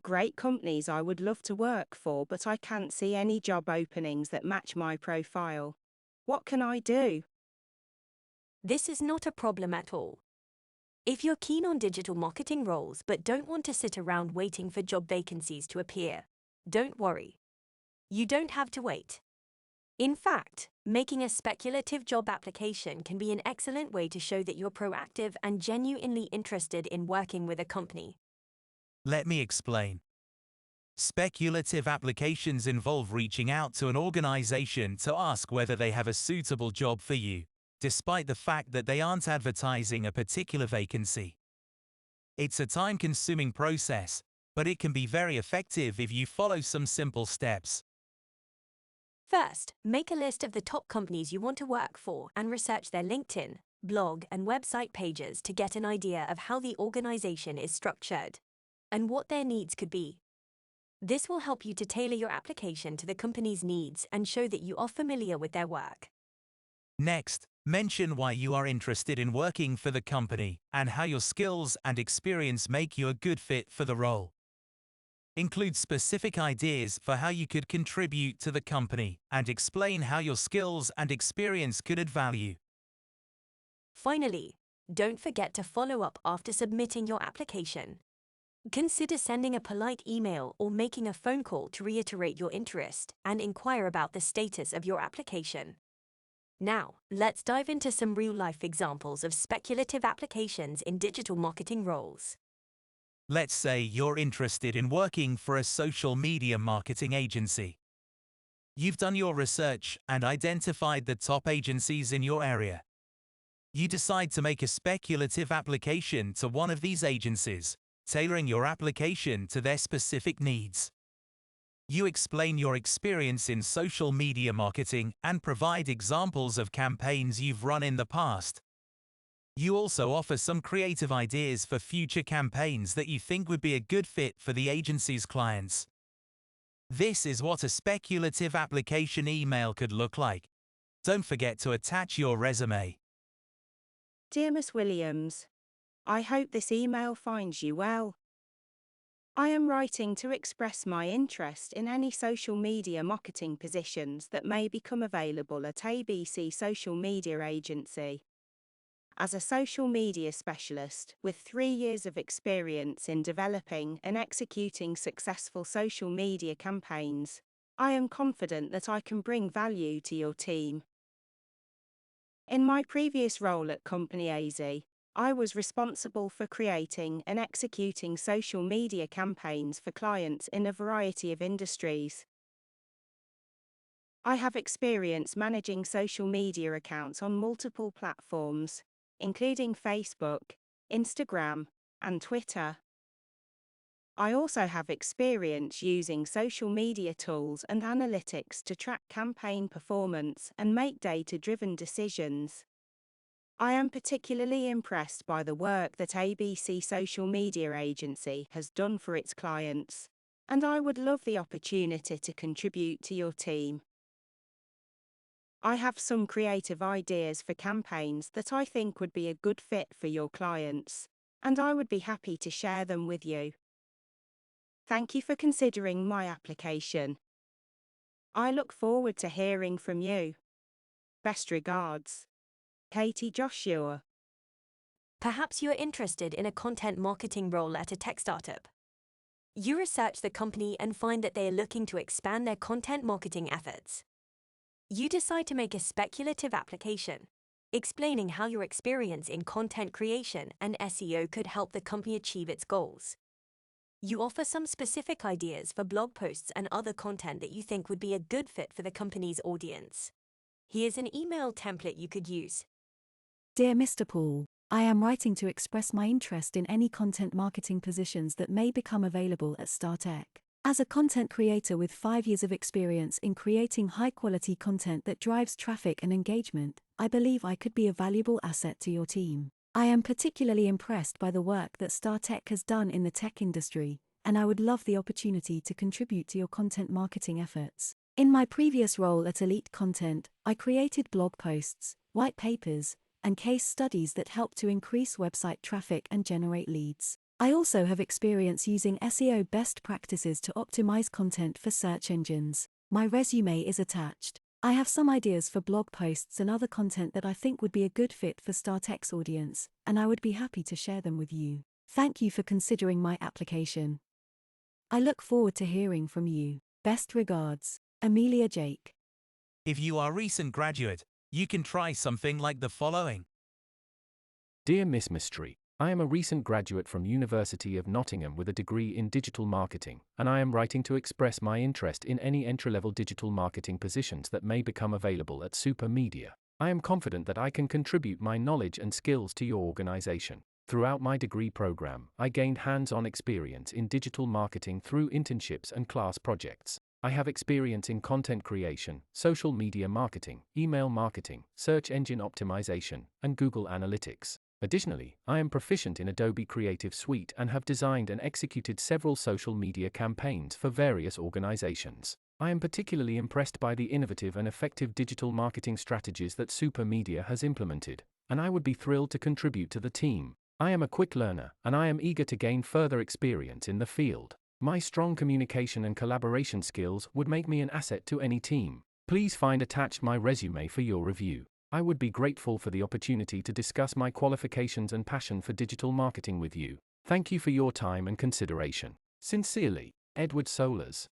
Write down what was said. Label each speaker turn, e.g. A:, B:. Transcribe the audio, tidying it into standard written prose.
A: great companies I would love to work for, but I can't see any job openings that match my profile. What can I do?
B: This is not a problem at all. If you're keen on digital marketing roles but don't want to sit around waiting for job vacancies to appear, don't worry. You don't have to wait. In fact, making a speculative job application can be an excellent way to show that you're proactive and genuinely interested in working with a company.
C: Let me explain. Speculative applications involve reaching out to an organization to ask whether they have a suitable job for you, despite the fact that they aren't advertising a particular vacancy. It's a time-consuming process, but it can be very effective if you follow some simple steps.
B: First, make a list of the top companies you want to work for and research their LinkedIn, blog, and website pages to get an idea of how the organization is structured and what their needs could be. This will help you to tailor your application to the company's needs and show that you are familiar with their work.
C: Next, mention why you are interested in working for the company and how your skills and experience make you a good fit for the role. Include specific ideas for how you could contribute to the company and explain how your skills and experience could add value.
B: Finally, don't forget to follow up after submitting your application. Consider sending a polite email or making a phone call to reiterate your interest and inquire about the status of your application. Now, let's dive into some real-life examples of speculative applications in digital marketing roles.
C: Let's say you're interested in working for a social media marketing agency. You've done your research and identified the top agencies in your area. You decide to make a speculative application to one of these agencies, tailoring your application to their specific needs. You explain your experience in social media marketing and provide examples of campaigns you've run in the past. You also offer some creative ideas for future campaigns that you think would be a good fit for the agency's clients. This is what a speculative application email could look like. Don't forget to attach your resume.
A: Dear Miss Williams, I hope this email finds you well. I am writing to express my interest in any social media marketing positions that may become available at ABC Social Media Agency. As a social media specialist with 3 years of experience in developing and executing successful social media campaigns, I am confident that I can bring value to your team. In my previous role at Company AZ, I was responsible for creating and executing social media campaigns for clients in a variety of industries. I have experience managing social media accounts on multiple platforms, including Facebook, Instagram, and Twitter. I also have experience using social media tools and analytics to track campaign performance and make data-driven decisions. I am particularly impressed by the work that ABC Social Media Agency has done for its clients, and I would love the opportunity to contribute to your team. I have some creative ideas for campaigns that I think would be a good fit for your clients, and I would be happy to share them with you. Thank you for considering my application. I look forward to hearing from you. Best regards, Katie Joshua.
B: Perhaps you are interested in a content marketing role at a tech startup. You research the company and find that they are looking to expand their content marketing efforts. You decide to make a speculative application, explaining how your experience in content creation and SEO could help the company achieve its goals. You offer some specific ideas for blog posts and other content that you think would be a good fit for the company's audience. Here's an email template you could use.
D: Dear Mr. Paul, I am writing to express my interest in any content marketing positions that may become available at StarTech. As a content creator with 5 years of experience in creating high-quality content that drives traffic and engagement, I believe I could be a valuable asset to your team. I am particularly impressed by the work that StarTech has done in the tech industry, and I would love the opportunity to contribute to your content marketing efforts. In my previous role at Elite Content, I created blog posts, white papers, and case studies that help to increase website traffic and generate leads. I also have experience using SEO best practices to optimize content for search engines. My resume is attached. I have some ideas for blog posts and other content that I think would be a good fit for StarTech's audience, and I would be happy to share them with you. Thank you for considering my application. I look forward to hearing from you. Best regards, Amelia Jake.
C: If you are a recent graduate, you can try something like the following.
E: Dear Miss Mystery, I am a recent graduate from University of Nottingham with a degree in digital marketing, and I am writing to express my interest in any entry-level digital marketing positions that may become available at Super Media. I am confident that I can contribute my knowledge and skills to your organization. Throughout my degree program, I gained hands-on experience in digital marketing through internships and class projects. I have experience in content creation, social media marketing, email marketing, search engine optimization, and Google Analytics. Additionally, I am proficient in Adobe Creative Suite and have designed and executed several social media campaigns for various organizations. I am particularly impressed by the innovative and effective digital marketing strategies that Super Media has implemented, and I would be thrilled to contribute to the team. I am a quick learner, and I am eager to gain further experience in the field. My strong communication and collaboration skills would make me an asset to any team. Please find attached my resume for your review. I would be grateful for the opportunity to discuss my qualifications and passion for digital marketing with you. Thank you for your time and consideration. Sincerely, Edward Solers.